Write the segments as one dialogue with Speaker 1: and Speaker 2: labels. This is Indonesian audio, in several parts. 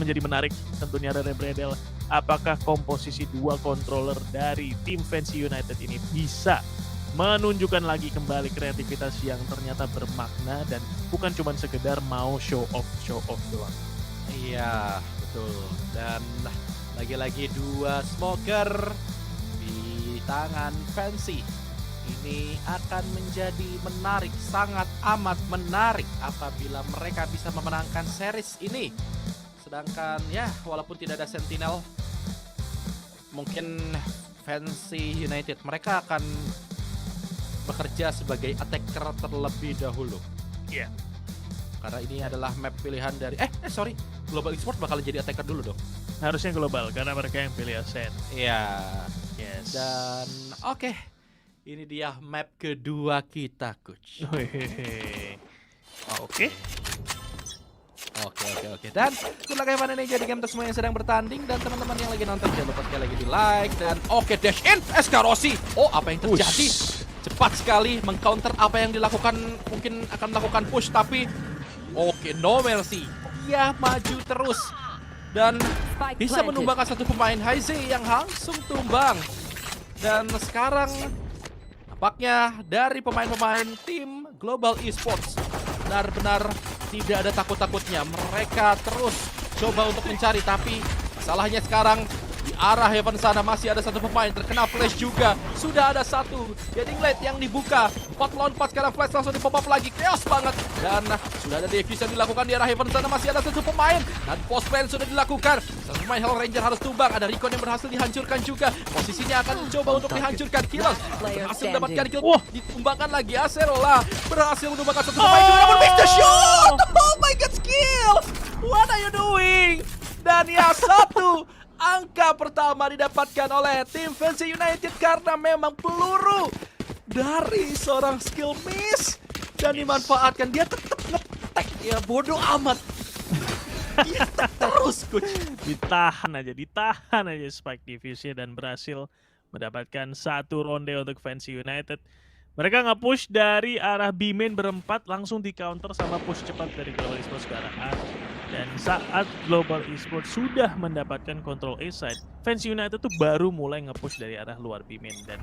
Speaker 1: menjadi menarik tentunya Rene Bredel. Apakah komposisi dua controller dari tim Fancy United ini bisa menunjukkan lagi kembali kreativitas yang ternyata bermakna dan bukan cuma sekedar mau show off doang.
Speaker 2: Iya, betul. Dan lagi-lagi dua smoker di tangan Fancy. Ini akan menjadi menarik, sangat amat menarik apabila mereka bisa memenangkan series ini. Sedangkan ya, walaupun tidak ada Sentinel, mungkin Fancy United mereka akan bekerja sebagai attacker terlebih dahulu.
Speaker 1: Iya.
Speaker 2: Karena ini adalah map pilihan dari sorry, Global Esports bakal jadi attacker dulu dong.
Speaker 1: Harusnya global karena mereka yang pilih Ascent.
Speaker 2: Iya.
Speaker 1: Yes.
Speaker 2: Dan oke. Ini dia map kedua kita, Coach.
Speaker 1: Oke.
Speaker 2: Oke. Dan itulah kayak ini jadi game semua yang sedang bertanding. Dan teman-teman yang lagi nonton jangan lupa sekali lagi di like. Dan oke, dash in Escarosi. Oh, apa yang terjadi? Cepat sekali mengcounter apa yang dilakukan. Mungkin akan melakukan push, tapi oke, no mercy. Dia maju terus. Dan bisa menumbangkan satu pemain Haize yang langsung tumbang. Dan sekarang nampaknya dari pemain-pemain tim Global Esports benar-benar tidak ada takut-takutnya. Mereka terus coba untuk mencari, tapi masalahnya sekarang di arah Heaven sana masih ada satu pemain terkena flash juga. Sudah ada satu Getting Late yang dibuka. 4 lawan 4 sekarang flash langsung di pop up lagi. Chaos banget. Dan sudah ada defuse yang dilakukan di arah Heaven sana. Masih ada satu pemain. Dan post plan sudah dilakukan. Satu pemain Hell Ranger harus tumbang. Ada Recon yang berhasil dihancurkan juga. Posisinya akan mencoba untuk dihancurkan. Killers berhasil mendapatkan kill. Ditumbangkan lagi. Acerola berhasil menumbangkan satu pemain. Namun miss the shot. Oh my god, skill. What are you doing? Dan ya, satu angka pertama didapatkan oleh tim Fancy United karena memang peluru dari seorang skill miss dan dimanfaatkan. Dia tetap ngetek, ya bodoh amat. Dia terus, Coach.
Speaker 1: Ditahan aja Spike Diffuse-nya dan berhasil mendapatkan satu ronde untuk Fancy United. Mereka nge-push dari arah B-main berempat, langsung di-counter sama push cepat dari Global Esports ke arah A. Dan saat Global Esports sudah mendapatkan control A side, Fancy United tuh baru mulai nge-push dari arah luar B-main. Dan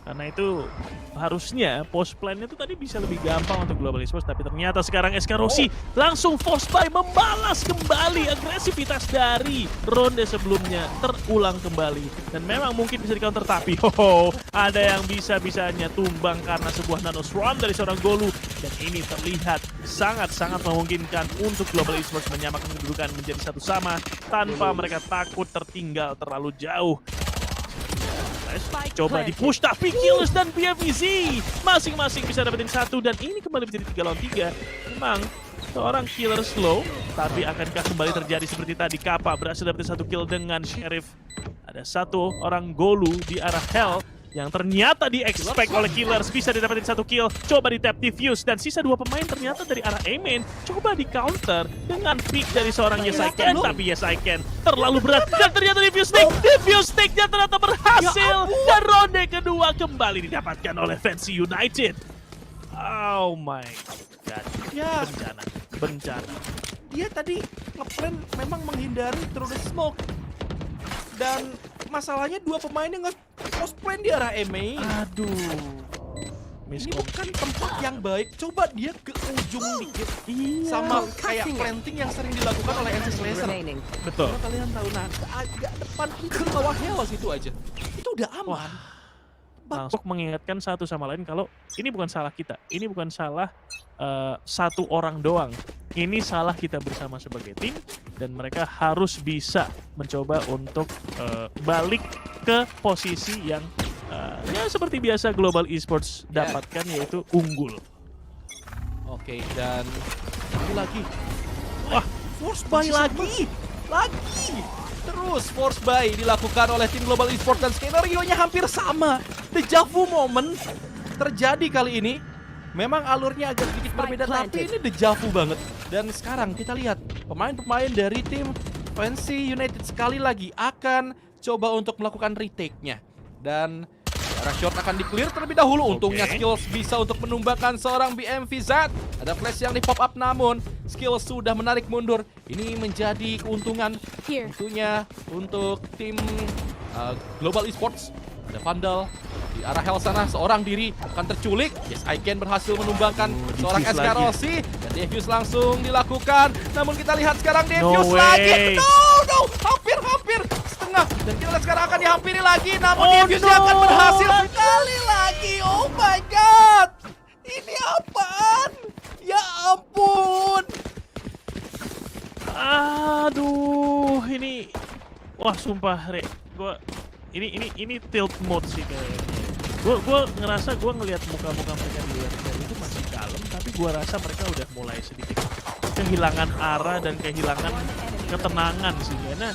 Speaker 1: karena itu harusnya post plan-nya tuh tadi bisa lebih gampang untuk Global Esports, tapi ternyata sekarang Escarosi langsung force buy membalas kembali agresivitas dari ronde sebelumnya terulang kembali. Dan memang mungkin bisa di-counter, tapi ada yang bisa-bisanya tumbang karena sebuah nano swarm dari seorang Golu. Dan ini terlihat sangat-sangat memungkinkan untuk Global Esports menyamakan kedudukan menjadi satu sama tanpa mereka takut tertinggal terlalu jauh. Coba di-push, tapi Killers dan PFVZ masing-masing bisa dapetin satu, dan ini kembali menjadi 3 lawan 3. Memang seorang Killer slow, tapi akankah kembali terjadi seperti tadi? Kappa berhasil dapetin satu kill dengan Sheriff. Ada satu orang Golu di arah Hell yang ternyata di-expect oleh Killers, bisa didapetin satu kill. Coba di-tap Diffuse, dan sisa 2 pemain ternyata dari arah A-main. Coba di-counter dengan pick dari seorang Yes I Can, tapi Yes I Can terlalu berat. Dan ternyata Diffuse Stick-nya ternyata berhasil. Dan ronde kedua kembali didapatkan oleh Fancy United. Oh my god.
Speaker 2: Ya,
Speaker 1: Bencana.
Speaker 2: dia tadi ngeplan memang menghindari through the smoke. Dan masalahnya 2 pemain yang nge-post plan di arah main.
Speaker 1: Aduh.
Speaker 2: Ini bukan tempat yang baik. Coba dia ke ujung dikit.
Speaker 1: Iya.
Speaker 2: Sama kayak planting yang sering dilakukan oleh NC Laser.
Speaker 1: Betul.
Speaker 2: Kalau kalian tahu, nah agak depan itu bawah Hell situ aja. Itu udah aman.
Speaker 1: Langsung mengingatkan satu sama lain kalau ini bukan salah kita. Ini bukan salah satu orang doang. Ini salah kita bersama sebagai tim, dan mereka harus bisa mencoba untuk balik ke posisi yang ya seperti biasa Global Esports dapatkan, yaitu unggul.
Speaker 2: Oke, dan lagi. Wah, force buy lagi. Terus force buy dilakukan oleh tim Global Esports dan skenario-nya hampir sama. Deja vu moment terjadi kali ini. Memang alurnya agak sedikit berbeda, tapi ini deja vu banget. Dan sekarang kita lihat pemain-pemain dari tim Fancy United sekali lagi akan coba untuk melakukan retake-nya. Dan Arah short akan di-clear terlebih dahulu. Untungnya
Speaker 1: Oke.
Speaker 2: Skills bisa untuk menumbangkan seorang BMVZ. Ada flash yang di pop up namun Skills sudah menarik mundur. Ini menjadi keuntungan
Speaker 3: Here.
Speaker 2: tentunya untuk tim Global Esports. Ada Vandal di arah hell sana, seorang diri akan terculik. Yes, Aiken berhasil menumbangkan seorang
Speaker 1: Diffuse
Speaker 2: SK
Speaker 1: lagi.
Speaker 2: Rossi. Dan Defuse langsung dilakukan. Namun kita lihat sekarang
Speaker 1: No
Speaker 2: Defuse
Speaker 1: way.
Speaker 2: lagi. No, hampir setengah. Dan kita lihat sekarang akan dihampiri lagi. Namun
Speaker 1: Oh,
Speaker 2: Defuse
Speaker 1: no.
Speaker 2: akan berhasil sekali lagi. Oh my god. Ini apaan? Ya ampun.
Speaker 1: Aduh, ini wah sumpah, Re. Ini tilt mode sih kayaknya. Gua ngerasa gua ngelihat muka-muka mereka di luar itu masih kalem, tapi gua rasa mereka udah mulai sedikit kehilangan arah dan kehilangan ketenangan sih. Karena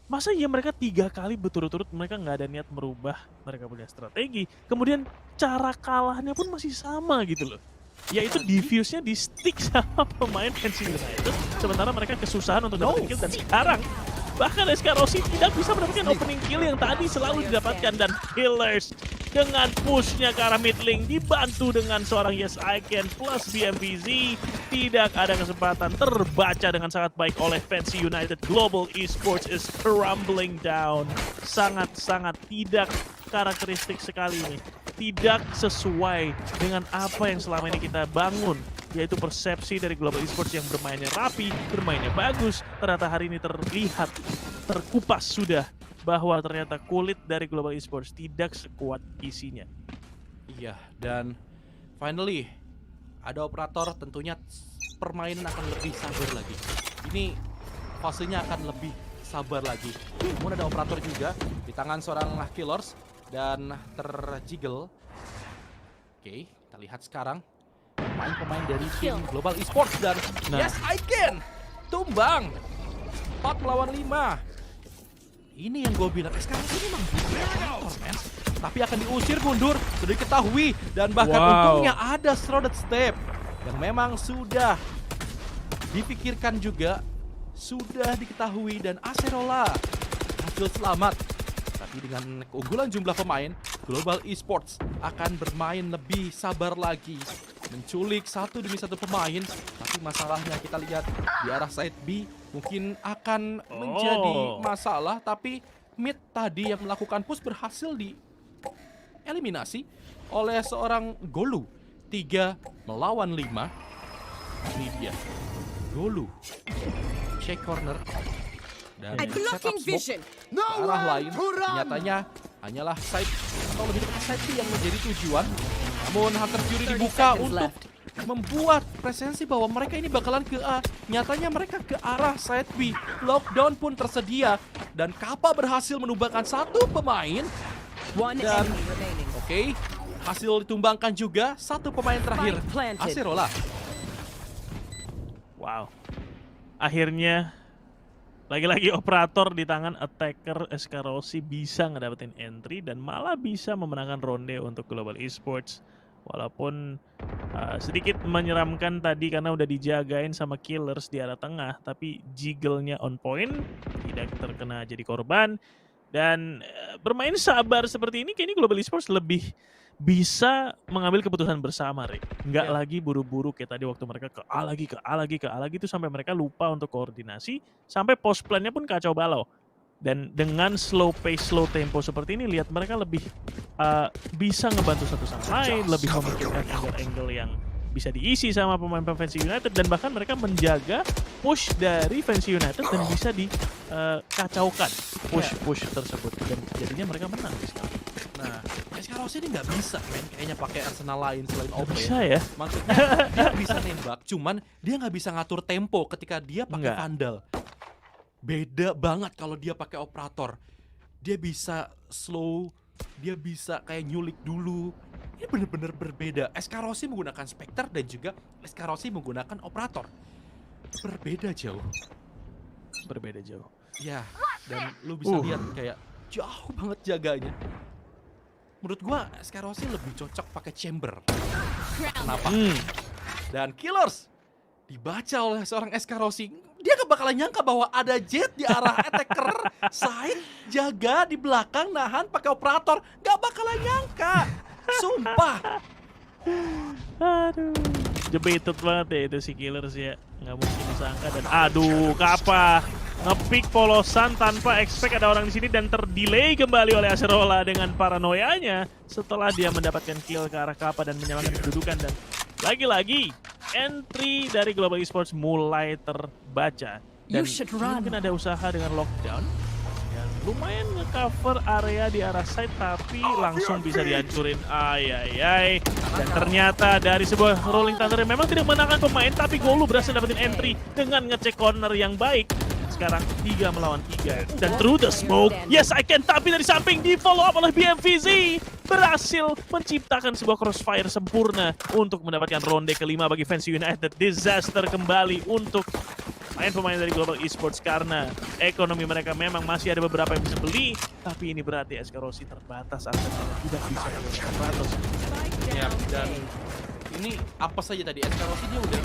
Speaker 1: masa ya mereka 3 kali berturut-turut mereka nggak ada niat merubah mereka punya strategi. Kemudian cara kalahnya pun masih sama gitu loh. Yaitu diffuse-nya di stick sama pemain Fancy United. Sementara mereka kesusahan untuk dapetin kill dan sekarang bahkan SK Rossi tidak bisa mendapatkan opening kill yang tadi selalu didapatkan. Dan Killers dengan push-nya ke arah mid lane dibantu dengan seorang Yes Aiken plus BMVZ. Tidak ada kesempatan terbaca dengan sangat baik oleh Fancy United. Global Esports is crumbling down. Sangat-sangat tidak karakteristik sekali ini. Tidak sesuai dengan apa yang selama ini kita bangun, yaitu persepsi dari Global Esports yang bermainnya rapi, bermainnya bagus. Ternyata hari ini terlihat, terkupas sudah bahwa ternyata kulit dari Global Esports tidak sekuat isinya.
Speaker 2: Iya, dan finally ada operator, tentunya permainan akan lebih sabar lagi. Ini fasenya akan lebih sabar lagi. Namun ada operator juga di tangan seorang Killers dan terjiggle. Oke, kita lihat sekarang pemain-pemain dari tim Global Esports dan
Speaker 1: Nah.
Speaker 2: Yes Aiken tumbang 4 melawan 5. Ini yang gue bilang, sekarang ini memang operator, men. Tapi akan diusir mundur, sudah diketahui. Dan bahkan
Speaker 1: Wow.
Speaker 2: untungnya ada shrouded step yang memang sudah dipikirkan juga, sudah diketahui. Dan Acerola hasil selamat. Tapi dengan keunggulan jumlah pemain, Global Esports akan bermain lebih sabar lagi. Menculik satu demi satu pemain. Tapi masalahnya kita lihat di arah side B mungkin akan menjadi masalah. Tapi mid tadi yang melakukan push berhasil dieliminasi oleh seorang Golu. 3 melawan 5. Ini dia Golu. Check corner. Dan
Speaker 3: I'm
Speaker 2: setup
Speaker 3: blocking
Speaker 2: smoke
Speaker 3: vision.
Speaker 2: ke arah lain. Nyatanya hanyalah side atau lebih dekat side B yang menjadi tujuan. Namun Hunter Fury
Speaker 3: 30
Speaker 2: dibuka
Speaker 3: seconds
Speaker 2: untuk
Speaker 3: left.
Speaker 2: membuat presensi bahwa mereka ini bakalan ke A. Nyatanya mereka ke arah side B. Lockdown pun tersedia dan Kappa berhasil menumbangkan satu pemain.
Speaker 3: One
Speaker 2: Dan
Speaker 3: enemy remaining.
Speaker 2: oke, hasil ditumbangkan juga satu pemain terakhir.
Speaker 3: Spike planted.
Speaker 2: Acerola.
Speaker 1: Wow. Akhirnya lagi-lagi operator di tangan attacker SK Rossi bisa ngedapetin entry dan malah bisa memenangkan ronde untuk Global Esports. Walaupun sedikit menyeramkan tadi karena udah dijagain sama Killers di arah tengah, tapi jiggle-nya on point, tidak terkena jadi korban. Dan bermain sabar seperti ini kayaknya Global Esports lebih bisa mengambil keputusan bersama, Rick. Nggak
Speaker 2: Ya.
Speaker 1: lagi buru-buru kayak tadi waktu mereka ke A lagi, ke A lagi, ke A lagi itu sampai mereka lupa untuk koordinasi, sampai post plan-nya pun kacau balau. Dan dengan slow pace, slow tempo seperti ini, lihat mereka lebih bisa ngebantu satu sama lain, lebih memikirkan angle-angle yang bisa diisi sama pemain-pemain Fancy United, dan bahkan mereka menjaga push dari Fancy United dan bisa dikacaukan push tersebut, dan jadinya mereka menang di sekarang.
Speaker 2: Nah, SK Rossi ini nggak bisa, men. Kayaknya pakai arsenal lain selain
Speaker 1: Nggak
Speaker 2: OP.
Speaker 1: bisa ya?
Speaker 2: Maksudnya dia bisa nembak, cuman dia nggak bisa ngatur tempo ketika dia pakai
Speaker 1: Nggak.
Speaker 2: Vandal. Beda banget kalau dia pakai operator. Dia bisa slow, dia bisa kayak nyulik dulu. Ini bener-bener berbeda. SK Rossi menggunakan Spectre dan juga SK Rossi menggunakan operator. Berbeda jauh.
Speaker 1: Berbeda jauh.
Speaker 2: Ya, dan lu bisa lihat kayak jauh banget jaganya. Menurut gua SK Rossi lebih cocok pakai chamber. Kenapa? Dan Killers dibaca oleh seorang SK Rossi. Dia gak bakalan nyangka bahwa ada jet di arah attacker. Said jaga di belakang nahan pakai operator, gak bakalan nyangka. Sumpah.
Speaker 1: Aduh, debated banget ya itu si Killers ya. Nggak mungkin disangka dan aduh, Kappa ngepick polosan tanpa expect ada orang di sini dan terdelay kembali oleh Acerola dengan paranoianya setelah dia mendapatkan kill ke arah Kappa dan menyamakan kedudukan. Dan lagi-lagi entry dari Global Esports mulai terbaca dan mungkin ada usaha dengan lockdown yang lumayan nge-cover area di arah side tapi langsung bisa dihancurin. Ayayay. Dan ternyata dari sebuah Rolling Thunder yang memang tidak menangkan pemain tapi Golu berhasil dapetin entry dengan ngecek corner yang baik. Sekarang 3 melawan 3 dan through the smoke, yes I can, tapi dari samping di follow up oleh BMVZ berhasil menciptakan sebuah crossfire sempurna untuk mendapatkan ronde kelima bagi Fancy United. Disaster kembali untuk pemain-pemain dari Global Esports karena ekonomi mereka memang masih ada beberapa yang bisa beli, tapi ini berarti SK Rossi terbatas aksesnya tidak bisa melakukan 100.
Speaker 2: Ya, dan ini apa saja tadi SK Rossi dia udah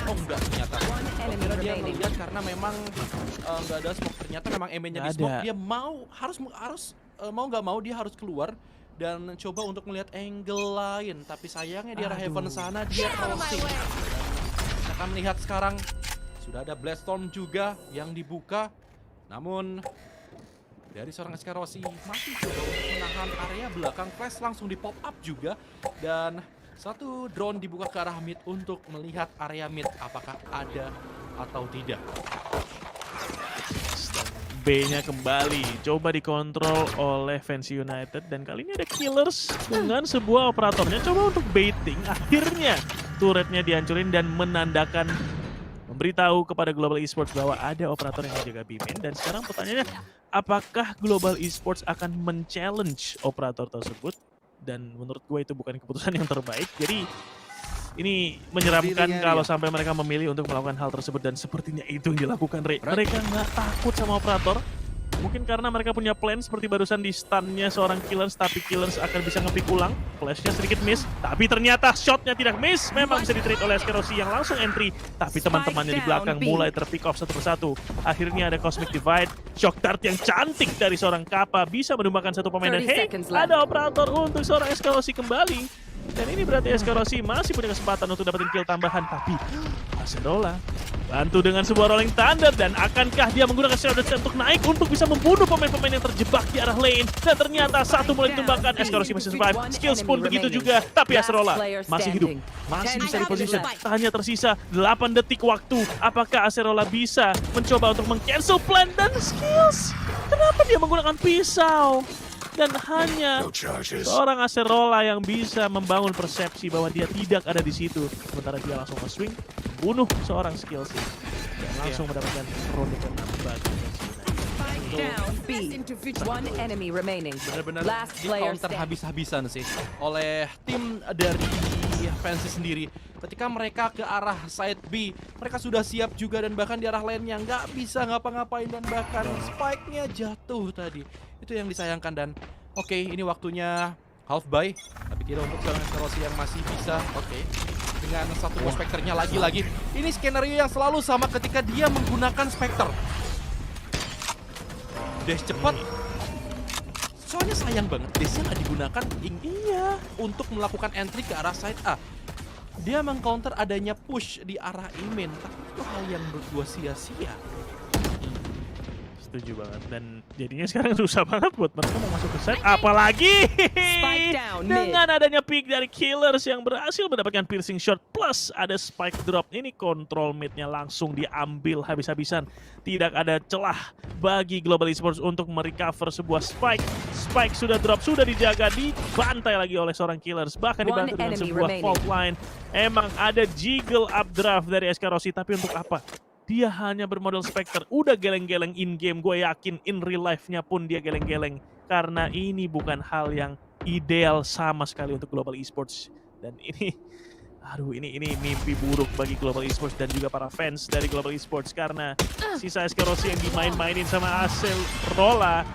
Speaker 2: enggak ternyata. Kira dia melihat karena memang nggak ada smoke, ternyata memang nya di smoke. Dia mau nggak mau dia harus keluar dan coba untuk melihat angle lain, tapi sayangnya di arah Heaven sana dia crossing. Kita akan melihat sekarang sudah ada Blast Storm juga yang dibuka, namun dari seorang SK Rossi masih coba untuk menahan area belakang. Flash langsung di pop up juga dan satu drone dibuka ke arah mid untuk melihat area mid apakah ada atau tidak.
Speaker 1: B-nya kembali coba dikontrol oleh Fancy United dan kali ini ada Killers dengan sebuah operatornya coba untuk baiting. Akhirnya turretnya dihancurin dan menandakan memberitahu kepada Global Esports bahwa ada operator yang menjaga B-main. Dan sekarang pertanyaannya, apakah Global Esports akan men-challenge operator tersebut? Dan menurut gue itu bukan keputusan yang terbaik. Jadi ini menyeramkan kalau sampai mereka memilih untuk melakukan hal tersebut. Dan sepertinya itu yang dilakukan mereka nggak takut sama operator. Mungkin karena mereka punya plan seperti barusan di stunnya seorang Killers, tapi Killers akan bisa nge-pick ulang. Flashnya sedikit miss, tapi ternyata shotnya tidak miss. Memang bisa di-trade oleh SK Rossi yang langsung entry, tapi teman-temannya di belakang mulai ter-pick off satu persatu. Akhirnya ada Cosmic Divide, shock dart yang cantik dari seorang Kappa bisa menumbangkan satu pemain. Dan hey, ada operator untuk seorang SK Rossi kembali. Dan ini berarti SK Rossi masih punya kesempatan untuk dapetin kill tambahan, tapi Acerola bantu dengan sebuah Rolling Thunder. Dan akankah dia menggunakan Shadow Dance untuk naik untuk bisa membunuh pemain-pemain yang terjebak di arah lane? Dan ternyata satu mulai ditumbangkan. SK Rossi masih survive, Skills pun begitu juga, tapi Acerola masih hidup, masih bisa di position. Hanya tersisa 8 detik waktu. Apakah Acerola bisa mencoba untuk meng-cancel plan? Dan Skills, kenapa dia menggunakan pisau? Dan hanya seorang Acerola yang bisa membangun persepsi bahwa dia tidak ada di situ. Sementara dia langsung nge-swing, bunuh seorang Skills dan langsung mendapatkan ronde ke-6 bagi
Speaker 2: benar-benar di counter habis-habisan sih oleh tim dari Fancy sendiri. Ketika mereka ke arah side B, mereka sudah siap juga dan bahkan di arah lane-nya nggak bisa ngapa-ngapain dan bahkan spike-nya jatuh tadi. Itu yang disayangkan. Dan oke, ini waktunya half buy, tapi tidak untuk seorang SK Rossi yang masih bisa. Oke, dengan satu Spectre-nya lagi-lagi. Ini skenario yang selalu sama ketika dia menggunakan Spectre. Dash cepat. Soalnya sayang banget Dash-nya nggak digunakan untuk melakukan entry ke arah side A. Dia mengcounter adanya push di arah E-main, tapi itu hal yang menurut gua sia-sia.
Speaker 1: Setuju banget, dan jadinya sekarang susah banget buat mereka mau masuk ke set, apalagi dengan adanya pick dari Killers yang berhasil mendapatkan piercing shot plus ada spike drop. Ini kontrol mid-nya langsung diambil habis-habisan. Tidak ada celah bagi Global Esports untuk merecover sebuah spike. Spike sudah drop, sudah dijaga, dibantai lagi oleh seorang Killers, bahkan dibantu dengan sebuah fault line. Emang ada jiggle up draft dari SK Rossi, tapi untuk apa? Dia hanya bermodal Spectre, udah geleng-geleng in-game, gue yakin in real life-nya pun dia geleng-geleng. Karena ini bukan hal yang ideal sama sekali untuk Global Esports. Dan ini, aduh ini mimpi buruk bagi Global Esports dan juga para fans dari Global Esports. Karena sisa SK Rossi yang dimain-mainin sama Acerola,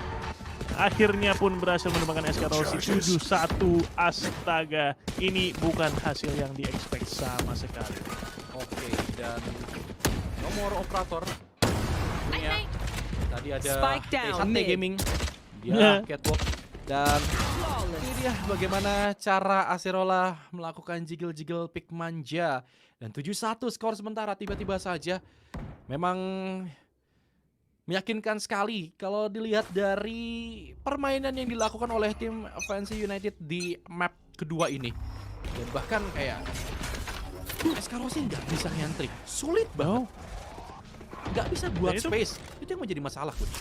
Speaker 1: akhirnya pun berhasil menumbangkan SK Rossi 7-1. Astaga, ini bukan hasil yang di-expect sama sekali. Oke,
Speaker 2: dan nomor operator punya tadi ada
Speaker 3: Spike down,
Speaker 2: Sate
Speaker 3: mid.
Speaker 2: Gaming.
Speaker 1: Yeah.
Speaker 2: Dia catwalk. Dan ini dia bagaimana cara Acerola melakukan jiggle-jiggle pick manja. Dan 7-1 skor sementara tiba-tiba saja. Memang meyakinkan sekali kalau dilihat dari permainan yang dilakukan oleh tim Fancy United di map kedua ini. Dan bahkan kayak Escarosi nggak bisa ngantri, sulit banget. Nggak bisa buat
Speaker 1: itu-
Speaker 2: space, itu yang menjadi masalah. Coach.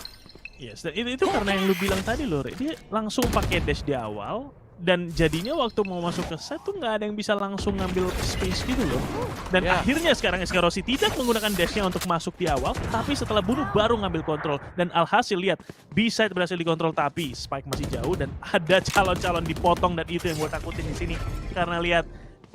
Speaker 1: Yes, dan itu karena yang lu bilang tadi loh, Re. Dia langsung pakai dash di awal dan jadinya waktu mau masuk ke set tuh nggak ada yang bisa langsung ngambil space gitu loh. Dan
Speaker 2: Ya.
Speaker 1: akhirnya sekarang Escarosi tidak menggunakan dashnya untuk masuk di awal, tapi setelah bunuh baru ngambil kontrol. Dan alhasil lihat, B-side berhasil dikontrol tapi Spike masih jauh dan ada calon-calon dipotong dan itu yang gue takutin di sini. Karena lihat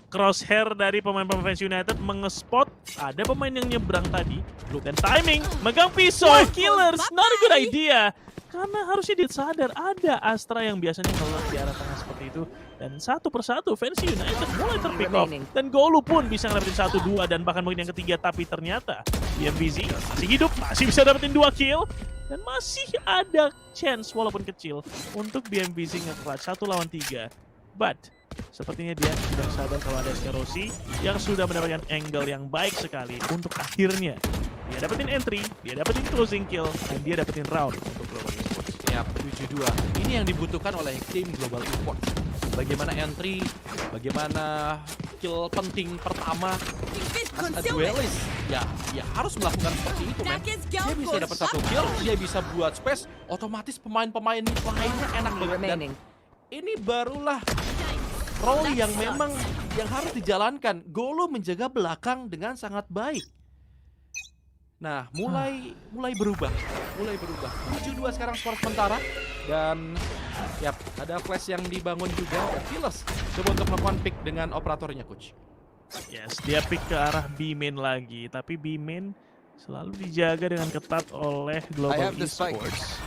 Speaker 1: crosshair dari pemain-pemain Fans United mengespot ada pemain yang nyebrang tadi dan timing megang pisau killers not a good idea karena harusnya dia sadar ada Astra yang biasanya ngelok di arah tengah seperti itu dan satu persatu Fans United mulai terpick off dan Golu pun bisa ngelewatin 1-2 dan bahkan mungkin yang ketiga tapi ternyata BMVZ masih hidup masih bisa dapetin 2 kill dan masih ada chance walaupun kecil untuk BMVZ nge-clutch 1 lawan 3 but sepertinya dia sudah sadar kalau ada Escarosi yang sudah mendapatkan angle yang baik sekali untuk akhirnya dia dapetin entry, dia dapetin closing kill, dan dia dapetin round untuk Global Esports.
Speaker 2: Ya, 7-2. Ini yang dibutuhkan oleh tim Global Esports. Bagaimana entry, bagaimana kill penting pertama. As a duelist, ya harus melakukan seperti itu, men. Dia bisa dapat 1 kill, dia bisa buat space, otomatis pemain-pemain lainnya enak banget. Dan ini barulah role yang memang yang harus dijalankan. Golo menjaga belakang dengan sangat baik. Nah, mulai berubah. 7-2 sekarang skor sementara dan ada flash yang dibangun juga. Killers coba untuk melakukan pick dengan operatornya, coach.
Speaker 1: Yes, dia pick ke arah B-main lagi, tapi B-main selalu dijaga dengan ketat oleh Global Esports.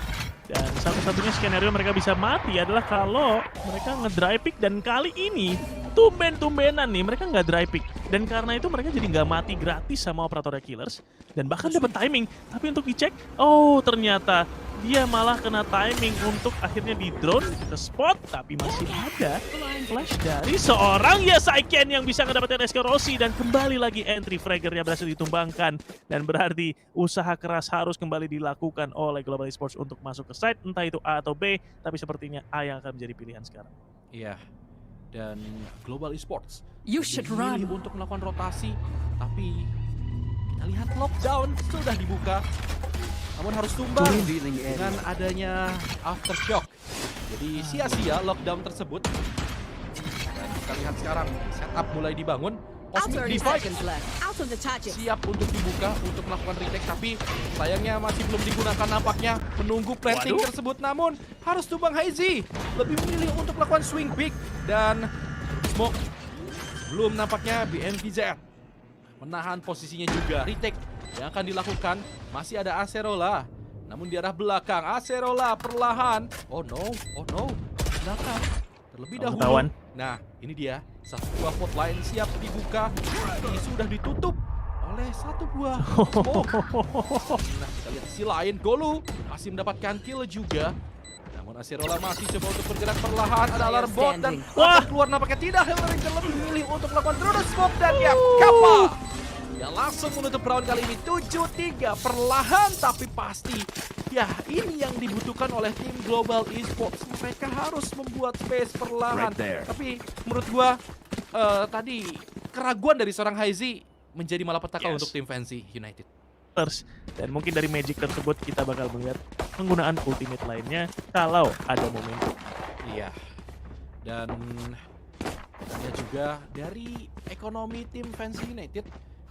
Speaker 1: Dan satu-satunya skenario mereka bisa mati adalah kalau mereka nge-dry pick dan kali ini tumben-tumbenan nih mereka nggak dry pick. Dan karena itu mereka jadi nggak mati gratis sama operatornya Killers dan bahkan dapat timing. Tapi untuk dicek, oh ternyata dia malah kena timing untuk akhirnya di drone ke spot tapi masih ada flash dari seorang Yasaiken yang bisa mendapatkan Escarosi dan kembali lagi entry fraggernya berhasil ditumbangkan dan berarti usaha keras harus kembali dilakukan oleh Global Esports untuk masuk ke site entah itu A atau B tapi sepertinya A yang akan menjadi pilihan sekarang.
Speaker 2: Iya. Dan Global Esports
Speaker 3: You should
Speaker 2: memilih
Speaker 3: run.
Speaker 2: untuk melakukan rotasi, tapi kita lihat lockdown sudah dibuka. Namun harus tumbang dengan adanya aftershock. Jadi sia-sia lockdown tersebut. Dan kita lihat sekarang setup mulai dibangun. Cosmic
Speaker 3: 30
Speaker 2: Divide
Speaker 3: seconds left. Out of the target.
Speaker 2: siap untuk dibuka untuk melakukan retake, tapi sayangnya masih belum digunakan nampaknya menunggu planting
Speaker 1: Waduh.
Speaker 2: tersebut. Namun harus tumbang Hazy, lebih memilih untuk melakukan swing pick dan smoke. Belum nampaknya BMVZ menahan posisinya juga. Retake yang akan dilakukan masih ada Acerola, namun di arah belakang Acerola perlahan. Oh no, belakang terlebih dahulu.
Speaker 1: Ketahuan.
Speaker 2: Nah, ini dia satu buah pot lain siap dibuka. Ini sudah ditutup oleh satu buah smoke. Nah, kita lihat sisi lain, Golu masih mendapatkan kill juga. Namun Acerola masih coba untuk bergerak perlahan. Ada alarm bot dan
Speaker 1: Wah.
Speaker 2: keluar nampaknya tidak. Hellranger lebih memilih untuk melakukan drone smoke dan ya Kappa. Ya langsung menutup round kali ini 7-3 perlahan tapi pasti. Ya ini yang dibutuhkan oleh tim Global Esports. Mereka harus membuat space perlahan. Tapi menurut gua tadi keraguan dari seorang Hazy menjadi malapetaka
Speaker 1: Yes.
Speaker 2: untuk tim Fancy United.
Speaker 1: Dan mungkin dari Magic tersebut kita bakal melihat penggunaan ultimate lainnya kalau ada momentum.
Speaker 2: Iya. Dan kita lihat juga dari ekonomi tim Fancy United.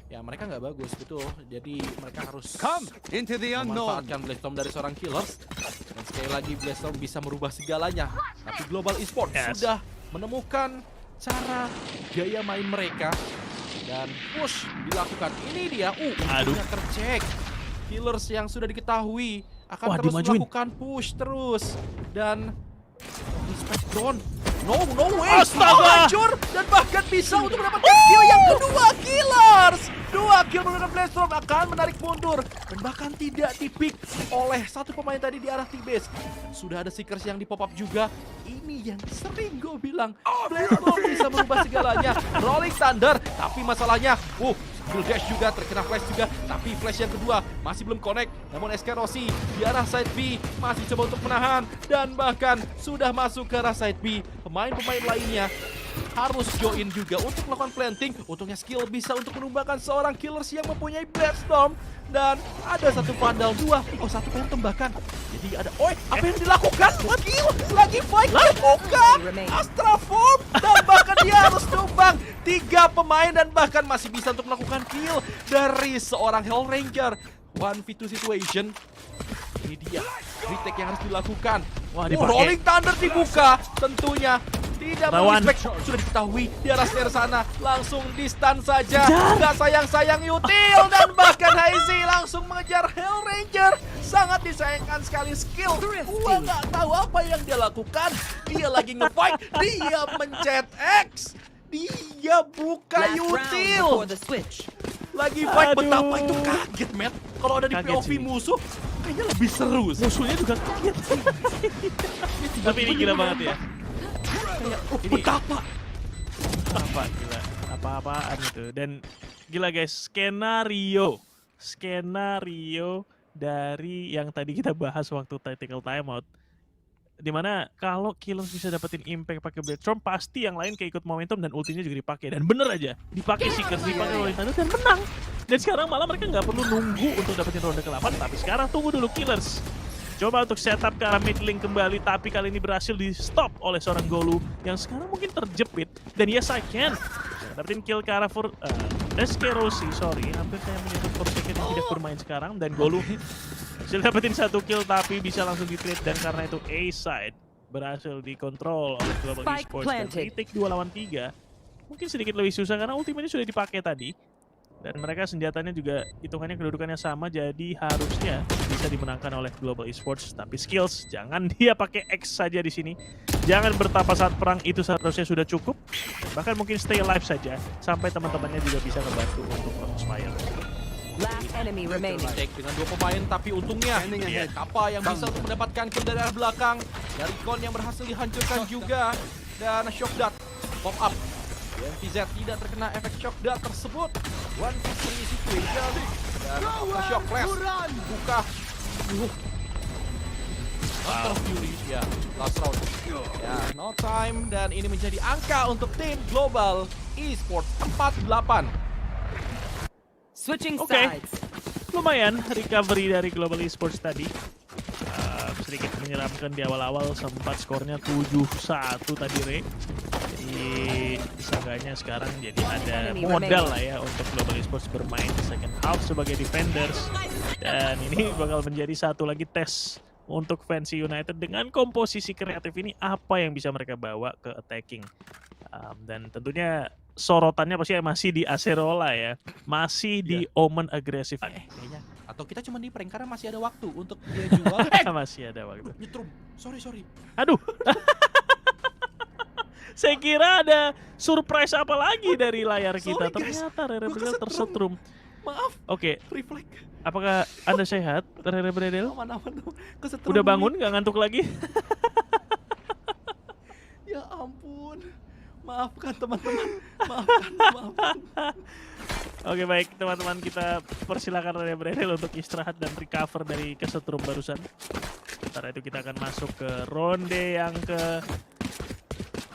Speaker 2: Ya mereka nggak bagus betul. Jadi mereka harus
Speaker 4: Into the unknown.
Speaker 2: memanfaatkan Blackstorm dari seorang Killers. Dan sekali lagi Blackstorm bisa merubah segalanya. Tapi Global Esports
Speaker 1: Yes.
Speaker 2: sudah menemukan cara gaya main mereka. Dan push dilakukan. Ini dia.
Speaker 1: Aduh.
Speaker 2: Untungnya tercek. Killers yang sudah diketahui akan
Speaker 1: Wah,
Speaker 2: terus
Speaker 1: dimajuin.
Speaker 2: melakukan push terus. Dan respect drone. No way.
Speaker 1: Astaga.
Speaker 2: Hancur dan bahkan bisa untuk mendapatkan kill yang kedua. Killers 2 kill menggunakan Blastrom akan menarik mundur dan bahkan tidak di-pick oleh satu pemain tadi di arah T-base. Sudah ada Seekers yang di-pop up juga. Ini yang sering gue bilang, Blastrom bisa merubah segalanya. Rolling Thunder, tapi masalahnya, skill dash juga, terkena flash juga, tapi flash yang kedua masih belum connect. Namun SK Rossi di arah side B masih coba untuk menahan dan bahkan sudah masuk ke arah side B. Pemain-pemain lainnya harus join juga untuk melakukan planting. Untungnya skill bisa untuk menumbangkan seorang killers yang mempunyai Bloodstorm. Dan ada satu Vandal 2, satu Phantom bahkan. Jadi ada, apa yang dilakukan? Lagi fight terbuka, Astra Form, dan bahkan dia harus tumbang 3 pemain dan bahkan masih bisa untuk melakukan kill dari seorang Hell Ranger. 1v2 situation. Ini dia retake yang harus dilakukan.
Speaker 1: Wah, dipakai.
Speaker 2: Rolling Thunder dibuka, tentunya tidak
Speaker 1: Lawan.
Speaker 2: merespek. Sudah diketahui di arah snare sana, langsung di stun saja. Gak sayang-sayang Util dan bahkan Hazy langsung mengejar Hell Ranger. Sangat disayangkan sekali skill. Gua gak tahu apa yang dia lakukan. Dia lagi nge-fight, dia mencet X. Dia buka Util. Lagi fight, betapa itu kaget, Matt. Kalau ada di
Speaker 1: Kaget
Speaker 2: POV
Speaker 1: sih.
Speaker 2: musuh, kayaknya lebih seru sih.
Speaker 1: Musuhnya juga kaget. Tapi ini gila banget ya.
Speaker 2: Kayak,
Speaker 1: Ini-
Speaker 2: betapa.
Speaker 1: Apa gila, apa-apaan itu. Dan gila guys, skenario dari yang tadi kita bahas waktu tactical timeout, dimana kalau Killers bisa dapetin impact pakai Bloodstorm, pasti yang lain kayak ikut momentum dan ultinya juga dipakai. Dan bener aja, dipakai Seekers, dipakai Rolling Thunder dan menang. Dan sekarang malah mereka nggak perlu nunggu untuk dapetin ronde ke-8, tapi sekarang tunggu dulu Killers. Coba untuk setup ke arah mid lane kembali, tapi kali ini berhasil di stop oleh seorang Golu yang sekarang mungkin terjepit. Dan yes I can. Dapetin kill ke arah SK Rossi, sorry, hampir saya menyebut Forsaken yang tidak bermain sekarang. Dan Golu berhasil dapetin 1 kill tapi bisa langsung di-trade, dan karena itu A-side berhasil dikontrol oleh Global
Speaker 3: Spike
Speaker 1: Esports dan
Speaker 3: planted.
Speaker 1: retake 2 lawan 3. Mungkin sedikit lebih susah karena ultimate sudah dipakai tadi. Dan mereka senjatanya juga hitungannya kedudukannya sama, jadi harusnya bisa dimenangkan oleh Global Esports. Tapi skills, jangan dia pakai X saja di sini. Jangan bertapa saat perang, itu seharusnya sudah cukup. Bahkan mungkin stay alive saja, sampai teman-temannya juga bisa membantu untuk crossfire.
Speaker 3: Last enemy remaining.
Speaker 2: Take dengan 2 pemain, tapi untungnya Kappa yang bisa untuk mendapatkan kill dari arah belakang. Dari Kon yang berhasil dihancurkan juga. Dan shock dart pop up. MTZ tidak terkena efek shock dart tersebut. 1v3 situation. Dan shock flash buka. Hunter Fury, ya, last round. Ya, no time, dan ini menjadi angka untuk tim Global Esports 48.
Speaker 3: Switching
Speaker 1: Oke.
Speaker 3: sides.
Speaker 1: Lumayan recovery dari Global Esports tadi. Sedikit menyeramkan di awal-awal, sempat skornya 7-1 tadi, Re. Jadi seenggaknya sekarang jadi ada modal lah ya untuk Global Esports bermain di second half sebagai defenders. Dan ini bakal menjadi satu lagi tes untuk Fancy United dengan komposisi kreatif ini, apa yang bisa mereka bawa ke attacking. Dan tentunya sorotannya pasti masih di Acerola ya, masih di Omen agresif.
Speaker 2: Kayaknya. Atau kita cuma di prank karena masih ada waktu untuk dia jual.
Speaker 1: Masih ada waktu.
Speaker 2: Nyetrum. Sorry.
Speaker 1: Aduh. Saya kira ada surprise apa lagi dari layar kita.
Speaker 2: Sorry, guys.
Speaker 1: Ternyata Rere
Speaker 2: Gua
Speaker 1: Bredel tersetrum.
Speaker 2: Maaf,
Speaker 1: Oke,
Speaker 2: refleks.
Speaker 1: apakah Anda sehat, Rere Bredel?
Speaker 2: Aman. Kesetrum.
Speaker 1: Udah bangun, nggak ngantuk lagi?
Speaker 2: Ya ampun. Maafkan teman-teman. Maafkan.
Speaker 1: Oke baik, teman-teman, kita persilakan Rere Bredel untuk istirahat dan recover dari kesetrum barusan. Sementara itu kita akan masuk ke ronde yang ke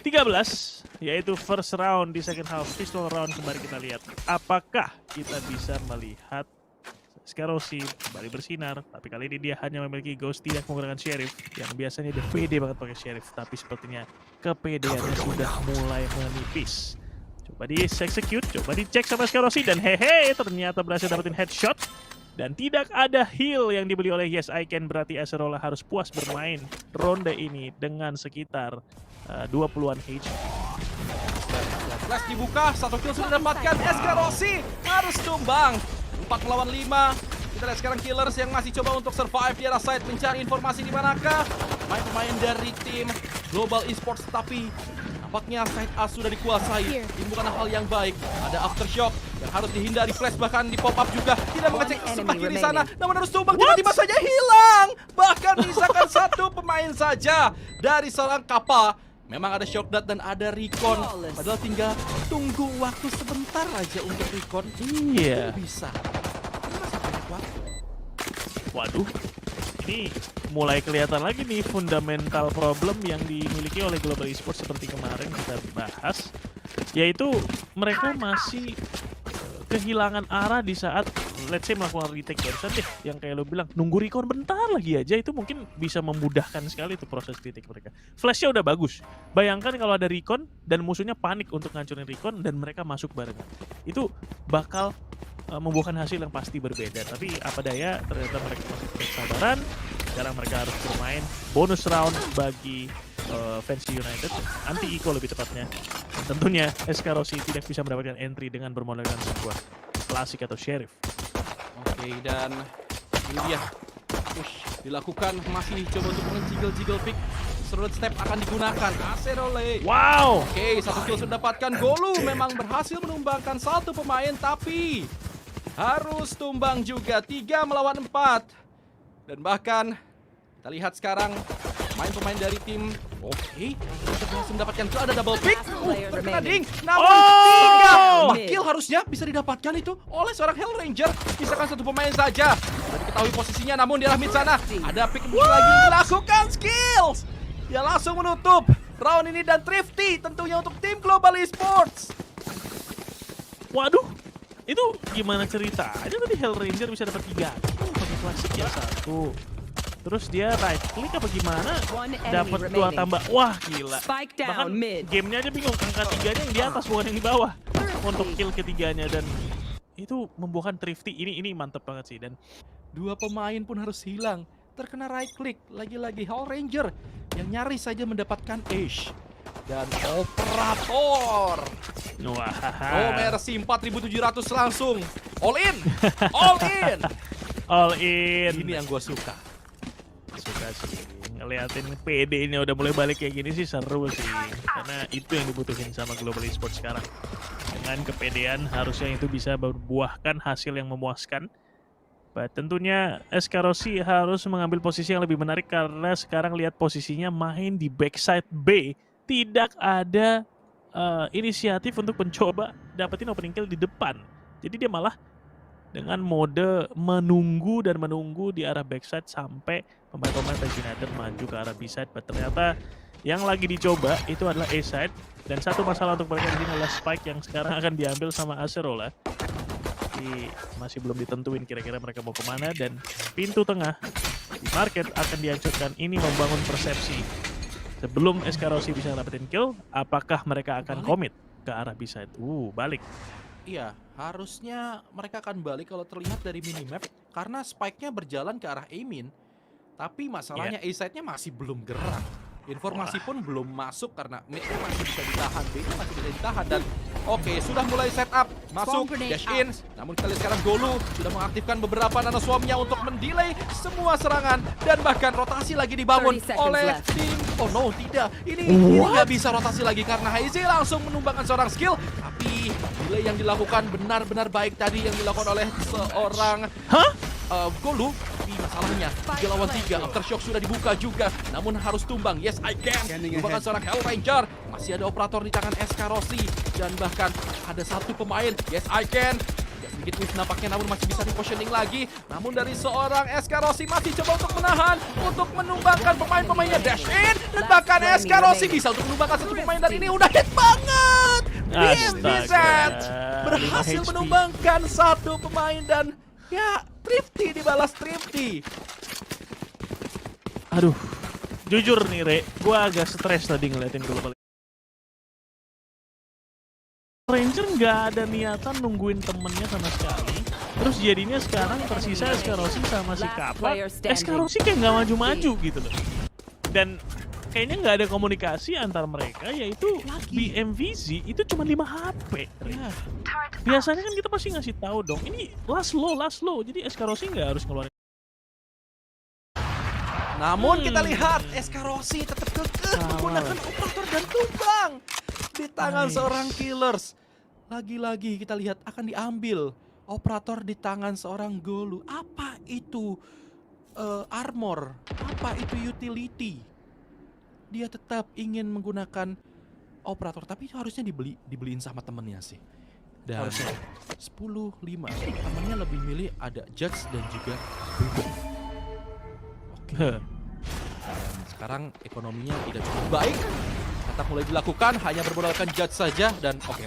Speaker 1: 13, yaitu first round di second half, pistol round. Kembali kita lihat apakah kita bisa melihat Scarosi kembali bersinar, tapi kali ini dia hanya memiliki Ghosty yang menggunakan Sheriff, yang biasanya dia pede banget pakai Sheriff, tapi sepertinya kepedeannya sudah mulai menipis. Coba di-execute, coba dicek sama Scarosi, dan hehe, ternyata berhasil dapetin headshot. Dan tidak ada heal yang dibeli oleh Yes I Can, berarti Acerola harus puas bermain ronde ini dengan sekitar 20-an HP.
Speaker 2: Flash dibuka, 1 kill sudah dapatkan. SK Rossi harus tumbang. 4 melawan 5. Kita lihat sekarang Killers yang masih coba untuk survive di arah side, mencari informasi di manakah pemain-pemain dari tim Global Esports, tapi Nampaknya side A sudah dikuasai. Ini bukan hal yang baik. Ada aftershock yang harus dihindari. Flash bahkan di pop up juga. Tidak mengecek sebelah kiri sana. Namun harus tumbang. Tiba-tiba saja hilang. Bahkan misalkan satu pemain saja dari seorang Kappa. Memang ada shock dart dan ada recon. Padahal tinggal tunggu waktu sebentar aja untuk recon.
Speaker 1: Iya.
Speaker 2: Bisa. Masih banyak waktu.
Speaker 1: Waduh, ini mulai kelihatan lagi nih fundamental problem yang dimiliki oleh Global Esports seperti kemarin kita bahas, yaitu mereka masih kehilangan arah di saat let's say melakukan retake barusan deh, yang kayak lo bilang nunggu recon bentar lagi aja, itu mungkin bisa memudahkan sekali tuh proses retake mereka. Flashnya udah bagus, bayangkan kalau ada recon dan musuhnya panik untuk ngancurin recon dan mereka masuk barengan, itu bakal membuahkan hasil yang pasti berbeda. Tapi apa daya, ternyata mereka masih kesabaran. Sekarang mereka harus bermain bonus round bagi Fancy United, anti-eco lebih tepatnya. Dan tentunya SK Rossi tidak bisa mendapatkan entry dengan bermodalkan sebuah klasik atau sheriff.
Speaker 2: Oke, dan ini dia push dilakukan, masih coba untuk menjiggle pick. Third step akan digunakan. Acerole.
Speaker 1: Wow.
Speaker 2: Oke, satu kill sudah dapatkan. Golu memang berhasil menumbangkan satu pemain, tapi harus tumbang juga 3 melawan 4. Dan bahkan kita lihat sekarang pemain-pemain dari tim untuk berhasil mendapatkan kill, ada double pick. Terkena ding. Namun 3 kill harusnya bisa didapatkan itu oleh seorang Hell Ranger. Misalkan satu pemain saja. Sudah diketahui posisinya, namun di arah mid sana ada pick lagi dilakukan skills. Dia langsung menutup round ini dan Thrifty tentunya untuk tim Global Esports.
Speaker 1: Waduh, itu gimana ceritanya tadi Hell Ranger bisa dapat 3 pakai klasik ya 1. Terus dia right click apa gimana? Dapat 2 tambah. Wah, gila. Bahkan gamenya aja bingung, angka 3-nya yang di atas bukan yang di bawah untuk kill ketiganya, dan itu membuahkan Thrifty ini mantep banget sih. Dan
Speaker 2: 2 pemain pun harus hilang. Terkena right click, lagi-lagi Hell Ranger yang nyaris saja mendapatkan ace. Dan operator.
Speaker 1: wah,
Speaker 2: Oh, Mercy 4.700 langsung. All in. All in.
Speaker 1: all in.
Speaker 2: Ini yang gue suka.
Speaker 1: Suka sih ngeliatin PD-nya udah mulai balik kayak gini sih, seru sih. Karena itu yang dibutuhin sama Global Esports sekarang. Dengan kepedean harusnya itu bisa membuahkan hasil yang memuaskan. Tentunya SK Rossi harus mengambil posisi yang lebih menarik karena sekarang lihat posisinya main di backside B. Tidak ada inisiatif untuk mencoba dapetin opening kill di depan. Jadi dia malah dengan mode menunggu dan menunggu di arah backside sampai pemain-pemain Fancy United maju ke arah B-side. Ternyata yang lagi dicoba itu adalah A-side. Dan satu masalah untuk mereka di sini adalah Spike yang sekarang akan diambil sama Acerola. Jadi masih belum ditentuin kira-kira mereka mau kemana, dan pintu tengah di market akan dihancurkan. Ini membangun persepsi sebelum SK Rossi bisa dapetin kill, apakah mereka akan komit ke arah B-side. Balik.
Speaker 2: Iya, harusnya mereka akan balik kalau terlihat dari minimap karena spike-nya berjalan ke arah A-min. Tapi masalahnya A-side-nya masih belum gerak. Informasi pun belum masuk karena mid-nya masih bisa ditahan, B-nya masih bisa ditahan. Dan oke, sudah mulai setup, masuk, dash in. Namun kita lihat sekarang Golu sudah mengaktifkan beberapa nanoswarm-nya untuk mendelay semua serangan. Dan bahkan rotasi lagi dibangun oleh tim. Oh no, tidak. Ini nggak bisa rotasi lagi karena Haize langsung menumbangkan seorang skill. Tapi delay yang dilakukan benar-benar baik tadi yang dilakukan oleh seorang Golu. Tapi masalahnya 3 lawan 3, aftershock sudah dibuka juga, namun harus tumbang. Yes, I can. Merupakan seorang Hell Ranger. Masih ada operator di tangan SK Rossi. Dan bahkan ada satu pemain. Yes, I can. Tidak sedikit miss nampaknya, namun masih bisa di-positioning lagi. Namun dari seorang SK Rossi masih coba untuk menahan, untuk menumbangkan pemain-pemainnya. Dash in. Dan bahkan SK Rossi bisa untuk menumbangkan satu pemain, dan ini udah hit banget. BMVZ berhasil menumbangkan satu pemain, dan ya, Thrifty dibalas Thrifty.
Speaker 1: Aduh, jujur nih Re, gue agak stres tadi ngeliatin Global Ranger nggak ada niatan nungguin temennya sama sekali. Terus jadinya sekarang tersisa SK Rossi sama si Kappa. SK Rossi kayak nggak maju-maju gitu loh. Dan kayaknya nggak ada komunikasi antar mereka, yaitu BMVZ itu cuma 5 HP. Ya. Biasanya kan kita pasti ngasih tahu dong, ini last low. Jadi SK Rossi nggak harus ngeluarin.
Speaker 2: Namun kita lihat Escarosi tetap kekeh menggunakan operator dan tumbang di tangan seorang Killers. Lagi-lagi kita lihat akan diambil operator di tangan seorang Golu. Apa itu armor? Apa itu utility? Dia tetap ingin menggunakan operator, tapi itu harusnya dibeliin sama temennya sih. Dan
Speaker 1: Harusnya.
Speaker 2: 10-5 temennya lebih milih ada Judge dan juga Bruno. Oke. Dan sekarang ekonominya tidak cukup baik. Tetap mulai dilakukan, hanya bermodalkan Judge saja dan oke.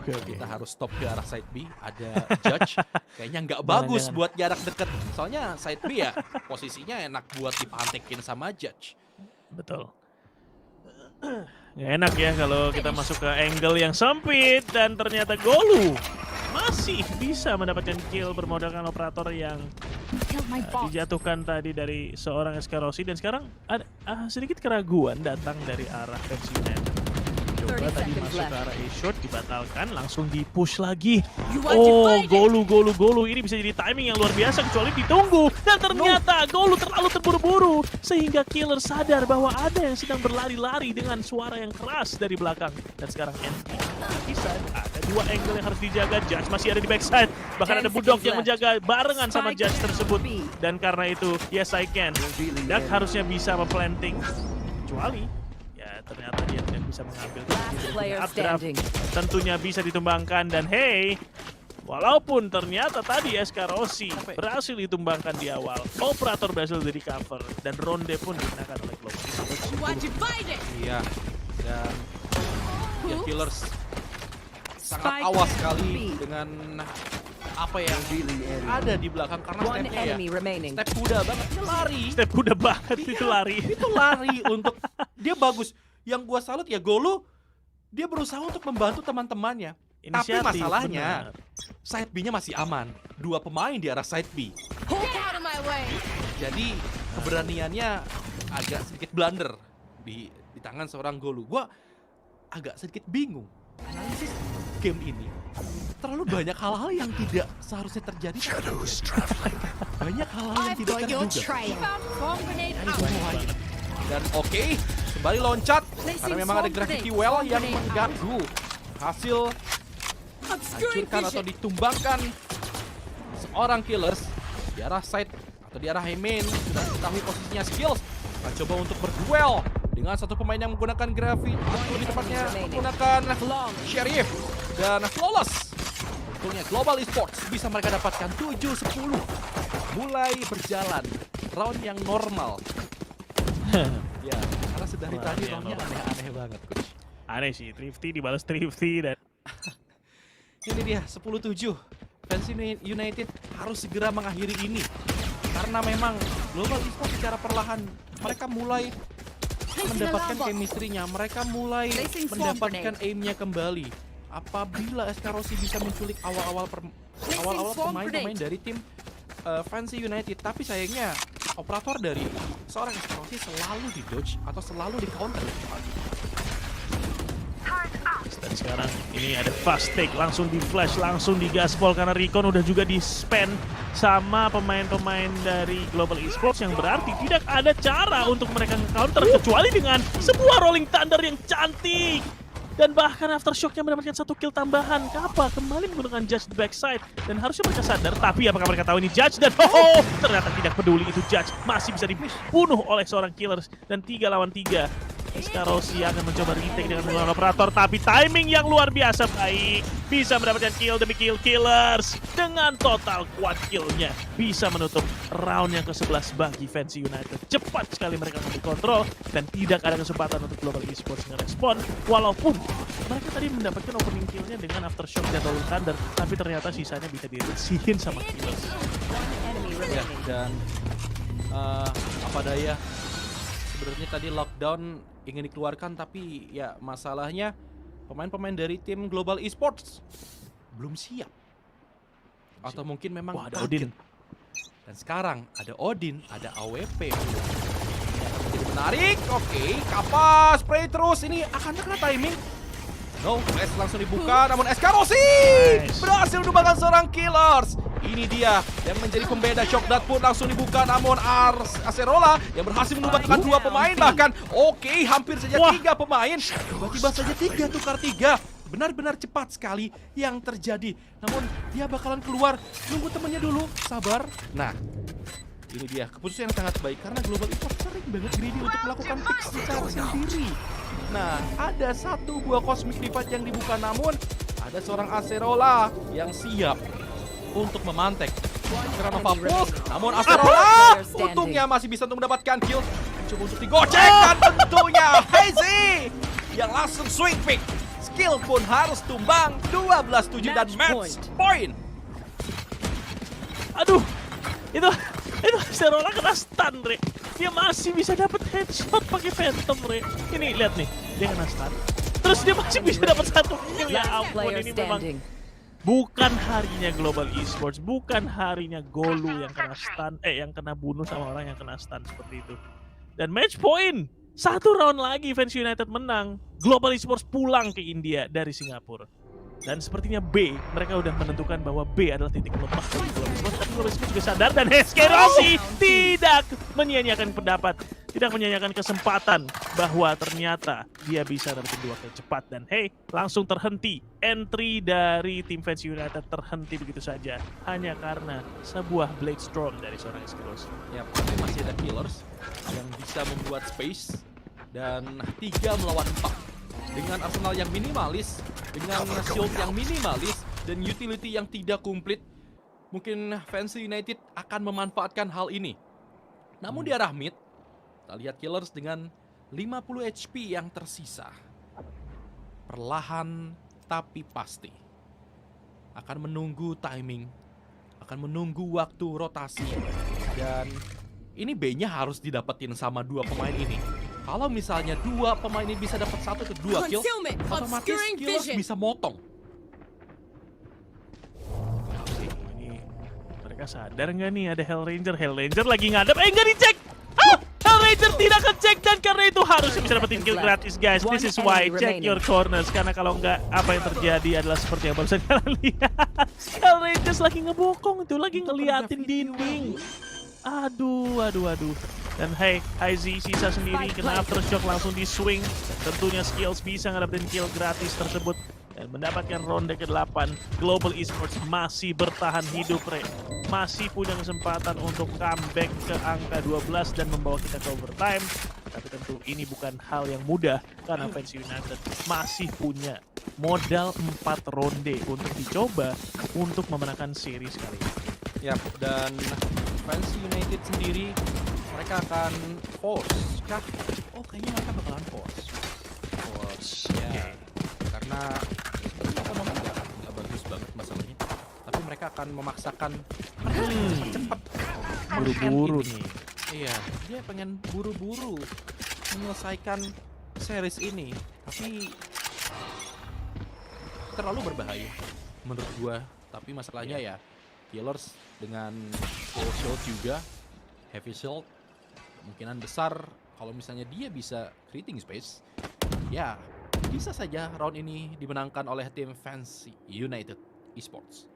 Speaker 2: Kita harus stop ke arah side B. Ada Judge, kayaknya nggak bagus
Speaker 1: Jangan.
Speaker 2: buat jarak dekat. Soalnya side B ya posisinya enak buat dipantekin sama Judge.
Speaker 1: Betul. Nggak enak ya kalau kita masuk ke angle yang sempit dan ternyata Golu masih bisa mendapatkan kill bermodalkan operator yang dijatuhkan tadi dari seorang Escarosi, dan sekarang ada sedikit keraguan datang dari arah Fancy United. Coba
Speaker 3: 30
Speaker 1: tadi
Speaker 3: seconds
Speaker 1: masuk ke
Speaker 3: left.
Speaker 1: arah A-shot dibatalkan, langsung di-push lagi. Oh, Golu ini bisa jadi timing yang luar biasa kecuali ditunggu, dan ternyata Golu terlalu terburu-buru sehingga Killer sadar bahwa ada yang sedang berlari-lari dengan suara yang keras dari belakang. Dan sekarang NP backside, ada dua angle yang harus dijaga. Judge masih ada di backside, bahkan
Speaker 3: 10
Speaker 1: ada Budok
Speaker 3: seconds
Speaker 1: yang
Speaker 3: left.
Speaker 1: menjaga barengan sama
Speaker 3: Spike
Speaker 1: Judge tersebut.
Speaker 3: B.
Speaker 1: Dan karena itu, yes I can. Dak harusnya bisa memplanting, kecuali ya ternyata dia tidak bisa mengambil.
Speaker 3: Last player
Speaker 1: Updraft
Speaker 3: standing.
Speaker 1: tentunya bisa ditumbangkan, dan hey, walaupun ternyata tadi Escarosi berhasil ditumbangkan di awal, operator berhasil di recover dan ronde pun digunakan oleh Global Esports.
Speaker 2: Iya, dan ya Killers sangat
Speaker 3: Spike
Speaker 2: awas sekali
Speaker 3: B.
Speaker 2: dengan apa yang ada di belakang karena
Speaker 3: One
Speaker 2: stepnya ya.
Speaker 3: enemy remaining.
Speaker 2: Step kuda banget, dia lari.
Speaker 1: Step kuda banget itu
Speaker 2: Iya,
Speaker 1: lari.
Speaker 2: Itu lari untuk dia bagus. Yang gua salut ya Golu, dia berusaha untuk membantu teman-temannya. Tapi
Speaker 1: Inisiatif,
Speaker 2: masalahnya
Speaker 1: benar.
Speaker 2: side B-nya masih aman. Dua pemain di arah side B. Jadi keberaniannya agak sedikit blunder di tangan seorang Golu. Gua agak sedikit bingung. Analisis game ini terlalu banyak hal-hal yang tidak seharusnya terjadi. Banyak hal-hal yang tidak terduga. Dan oke, kembali loncat karena memang ada Gravity Well yang mengganggu hasil hancurkan atau ditumbangkan seorang Killers di arah side atau di arah main. Sudah diketahui posisinya Skills akan coba untuk berduel dengan satu pemain yang menggunakan Gravity, lebih tepatnya menggunakan Sheriff dan Flawless. Untungnya Global Esports bisa mereka dapatkan 7-10. Mulai berjalan round yang normal. Ya, karena sedari
Speaker 1: Round
Speaker 2: tadi
Speaker 1: yang
Speaker 2: roundnya
Speaker 1: normal.
Speaker 2: aneh-aneh banget, coach.
Speaker 1: Aneh sih, Thrifty dibalas Thrifty dan
Speaker 2: Ini dia 10-7. Fancy United harus segera mengakhiri ini. Karena memang Global Esports secara perlahan mereka mulai mendapatkan chemistry-nya, mereka mulai mendapatkan aim-nya kembali. Apabila Escarosi bisa menculik awal-awal pemain-pemain dari tim Fancy United, tapi sayangnya operator dari seorang Escarosi selalu di dodge atau selalu di counter.
Speaker 1: dan sekarang ini ada fast take, langsung di flash, langsung di gaspol karena Recon udah juga di spend sama pemain-pemain dari Global Esports, yang berarti tidak ada cara untuk mereka counter kecuali dengan sebuah rolling thunder yang cantik. Dan bahkan Aftershock-nya mendapatkan satu kill tambahan. Kappa kembali menggunakan Judge di backside. Dan harusnya mereka sadar, tapi apakah mereka tahu ini Judge? Dan ternyata tidak peduli itu Judge. Masih bisa dibunuh oleh seorang Killers. Dan 3 lawan 3. Escarosi akan mencoba retake dengan menggunakan operator, tapi timing yang luar biasa baik. Bisa mendapatkan kill demi kill. Killers dengan total quad killnya bisa menutup round yang ke-11 bagi Fancy United. Cepat sekali mereka mengambil kontrol dan tidak ada kesempatan untuk Global Esports ngerespon. Walaupun mereka tadi mendapatkan opening killnya dengan Aftershock dan Rolling Thunder, tapi ternyata sisanya bisa diresihin sama Killers.
Speaker 3: Enemy
Speaker 2: Ya,
Speaker 3: remaining.
Speaker 2: dan apa daya, sebenarnya tadi lockdown ingin dikeluarkan, tapi ya masalahnya pemain-pemain dari tim Global Esports belum siap. Atau mungkin memang
Speaker 1: Wah, ada
Speaker 2: kaget.
Speaker 1: Odin.
Speaker 2: Dan sekarang ada Odin, ada AWP. Ini akan menjadi menarik. Oke, Kappa spray terus. Ini akan kena timing. No, flash langsung dibuka, namun Escarosi
Speaker 1: Nice.
Speaker 2: berhasil menumbangkan seorang Killers. Ini dia yang menjadi pembeda. Shockdart pun langsung dibuka, namun Acerola yang berhasil menumbatkan 2 pemain bahkan. Oke, hampir saja 3 pemain. Tiba-tiba saja 3 tukar 3. Benar-benar cepat sekali yang terjadi. Namun dia bakalan keluar. Nunggu temennya dulu, sabar. Nah, ini dia keputusan yang sangat baik karena Global Esports sering banget greedy untuk melakukan pick secara sendiri. Nah, ada 1 buah Cosmic Divide yang dibuka, namun ada seorang Acerola yang siap untuk memantek. Karena Nova Pulse, namun Acerola untungnya masih bisa untuk mendapatkan kill. Coba untuk digocek dan tentunya Hazy yang langsung swing pick. Skill pun harus tumbang. 12-7 dan match point.
Speaker 1: Aduh, itu Acerola kena stun, Re. Dia masih bisa dapat headshot pakai Phantom, Re. Ini lihat nih, dia kena stun. Terus dia masih bisa dapat 1 kill. Ya
Speaker 3: Last
Speaker 1: ampun,
Speaker 3: player
Speaker 1: ini memang
Speaker 3: standing.
Speaker 1: bukan harinya Global Esports, bukan harinya Golu yang kena stun, yang kena bunuh sama orang yang kena stun seperti itu. Dan match point, 1 round lagi Fans United menang. Global Esports pulang ke India dari Singapura. Dan sepertinya B, mereka udah menentukan bahwa B adalah titik lemah dari Global Esports. Tapi Global Esports juga sadar dan SK Rossi tidak menyia-nyiakan pendapat, tidak menyia-nyiakan kesempatan bahwa ternyata dia bisa dapetin 2 kill cepat. Dan hey, langsung terhenti. Entry dari tim Fans United terhenti begitu saja hanya karena sebuah Blade Storm dari seorang SK Rossi.
Speaker 2: Ya, tapi masih ada killers yang bisa membuat space dan 3 melawan 4. Dengan arsenal yang minimalis, dengan shield yang minimalis, dan utility yang tidak komplit, mungkin Fans United akan memanfaatkan hal ini. Namun di arah mid, kita lihat killers dengan 50 HP yang tersisa. Perlahan tapi pasti. Akan menunggu timing, akan menunggu waktu rotasi. Dan ini B-nya harus didapetin sama 2 pemain ini. Kalau misalnya 2 pemain ini bisa dapat 1 atau 2 kill, otomatis killers bisa motong.
Speaker 1: Ini mereka sadar nggak nih ada Hellranger? Hellranger lagi ngadep, nggak dicek! Hellranger tidak ngecek dan karena itu harusnya bisa dapetin kill gratis, guys. This is why check your corners, karena kalau nggak apa yang terjadi adalah seperti yang barusan kalian lihat. Hellranger lagi ngebokong itu, lagi ngeliatin dinding. Aduh. Dan hey, Hazy sisa sendiri, kena aftershock langsung di swing. Tentunya skills bisa ngedapetin kill gratis tersebut dan mendapatkan ronde ke-8. Global Esports masih bertahan hidup, Re. Masih punya kesempatan untuk comeback ke angka 12 dan membawa kita ke overtime. Tapi tentu ini bukan hal yang mudah karena Fans United masih punya modal 4 ronde untuk dicoba untuk memenangkan series kali ini.
Speaker 2: Ya, dan Fans United sendiri mereka akan force kah? Oh, kayaknya mereka bakalan force. Ya, karena sebenarnya nggak bagus banget masalahnya. Tapi mereka akan memaksakan cepat.
Speaker 1: Buru-buru nih.
Speaker 2: Iya, dia pengen buru-buru menyelesaikan series ini. Tapi terlalu berbahaya menurut gua. Tapi masalahnya ya killers dengan full shield juga, heavy shield, kemungkinan besar kalau misalnya dia bisa creating space, ya bisa saja round ini dimenangkan oleh tim Fans United Esports.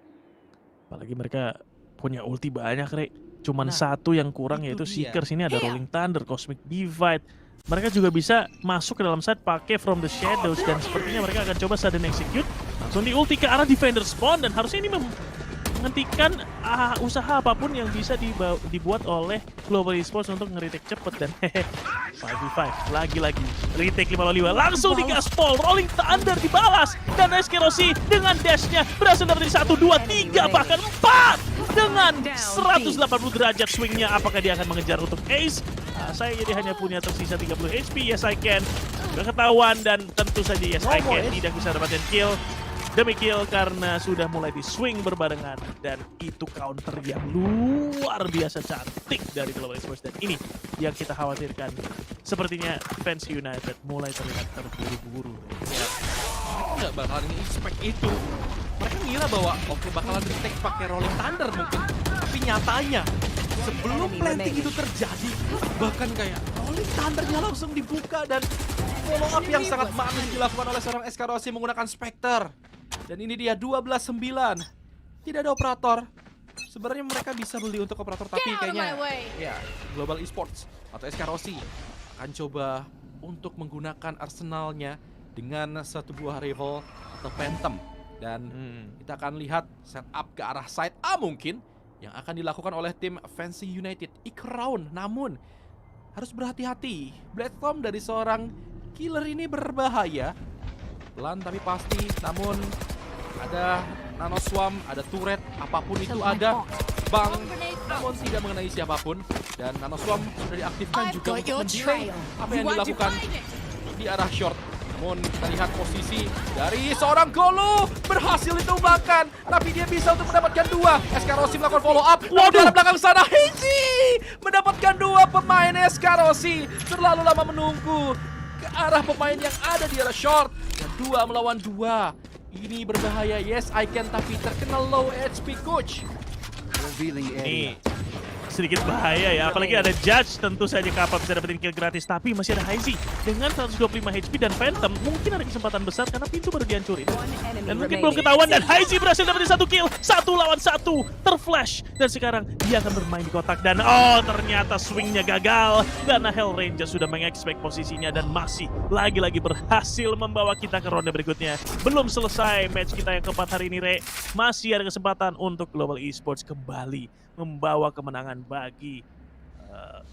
Speaker 1: Apalagi mereka punya ulti banyak, Re. Cuman 1 yang kurang yaitu Seekers. Ini ada Rolling Thunder, Cosmic Divide. Mereka juga bisa masuk ke dalam side pakai From the Shadows dan sepertinya mereka akan coba sudden execute langsung di ulti ke arah defender spawn dan harusnya ini menghentikan usaha apapun yang bisa dibuat oleh Global Esports untuk nge-retake cepet dan 5v5 lagi-lagi retake 5-5 langsung digaspol, Rolling Thunder dibalas dan SK Rossi dengan dashnya berhasil dapetin 1, 2, 3 bahkan 4 dengan 180 derajat swingnya. Apakah dia akan mengejar untuk ace? Saya jadi hanya punya tersisa 30 HP, yes I can. Sudah ketahuan dan tentu saja yes I can tidak bisa dapatin kill demi kill karena sudah mulai di swing berbarengan dan itu counter yang luar biasa cantik dari Global Esports dan ini yang kita khawatirkan. Sepertinya Fans United mulai terlihat terburu-buru.
Speaker 2: Ya, mereka nggak bakalan expect itu. Mereka ngira bahwa oke bakalan retake pakai Rolling Thunder mungkin, tapi nyatanya sebelum planting itu terjadi bahkan kayak Rolling Thundernya langsung dibuka dan follow up yang sangat manis dilakukan oleh seorang SK Rossi menggunakan Spectre. Dan ini dia 12-9. Tidak ada operator. sebenarnya mereka bisa beli untuk operator, tapi kayaknya ya Global Esports atau SK Rossi akan coba untuk menggunakan arsenalnya dengan satu buah rival atau Phantom. Dan kita akan lihat setup ke arah side A mungkin yang akan dilakukan oleh tim Fancy United Ikraun. Namun harus berhati-hati, Bladestorm dari seorang killer ini berbahaya. Pelan tapi pasti, namun ada Nano Swarm, ada turret, apapun itu ada. Bang, namun tidak mengenai siapapun. Dan Nano Swarm sudah diaktifkan juga untuk mendelay apa yang dilakukan di arah short. Namun kita lihat posisi dari seorang Golo berhasil ditumbangkan, tapi dia bisa untuk mendapatkan 2. SK Rossi melakukan follow up. Waduh, belakang sana Hazy mendapatkan 2 pemain SK Rossi. Terlalu lama menunggu ke arah pemain yang ada di arah short. Dan 2 melawan 2. Ini berbahaya. Yes, I can, tapi terkena low HP coach.
Speaker 4: Revealing area.
Speaker 1: Ini sedikit bahaya ya, apalagi ada Judge, tentu saja Kappa bisa dapetin kill gratis, tapi masih ada Hazy dengan 125 HP dan Phantom mungkin ada kesempatan besar karena pintu baru dihancurin dan mungkin belum ketahuan, dan Hazy berhasil dapetin 1 kill, 1 lawan 1 terflash, dan sekarang dia akan bermain di kotak dan ternyata swingnya gagal karena Hell Ranger sudah mengexpect posisinya dan masih lagi-lagi berhasil membawa kita ke ronde berikutnya. Belum selesai match kita yang keempat hari ini, Re. Masih ada kesempatan untuk Global Esports kembali membawa kemenangan bagi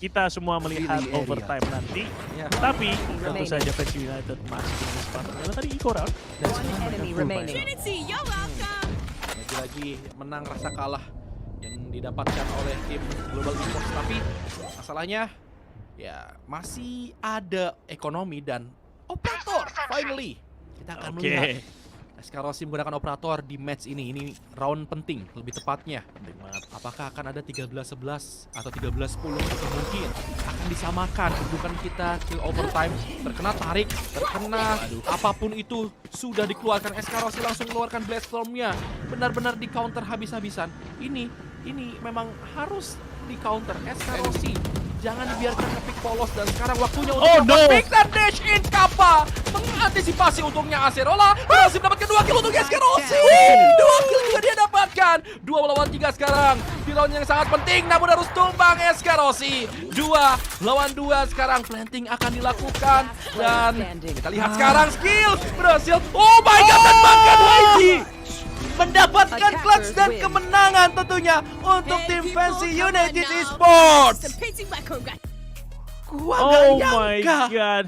Speaker 1: kita semua melihat overtime nanti. Tapi tentu saja fans United masih punya kesempatan karena tadi eco round dan sekarang mereka full buy.
Speaker 2: Lagi-lagi menang rasa kalah yang didapatkan oleh tim Global Esports, tapi masalahnya ya masih ada ekonomi dan operator. Finally kita akan melihat SK Rossi menggunakan operator di match ini. Ini round penting, lebih tepatnya. Apakah akan ada 13-11 atau 13-10 atau mungkin akan disamakan kedudukan kita ke overtime. Terkena tarik, terkena apapun itu sudah dikeluarkan. SK Rossi langsung mengeluarkan Bladestorm-nya. Benar-benar di counter habis-habisan. Ini memang harus di counter. SK Rossi jangan dibiarkan ngepick polos, dan sekarang waktunya untuk pick dan dash in. Kappa mengantisipasi, untungnya Acerola berhasil mendapatkan 2 kill untuk SK Rossi. 2 kill juga dia dapatkan. 2 melawan 3 sekarang di round yang sangat penting, namun harus tumbang SK Rossi. 2 lawan 2 sekarang, planting akan dilakukan dan kita lihat sekarang skill berhasil. Oh my god, dan bahkan Hazy mendapatkan clutch dan kemenangan tentunya untuk tim Fancy United Esports. Gua nggak
Speaker 1: Oh my
Speaker 2: nyangka
Speaker 1: god.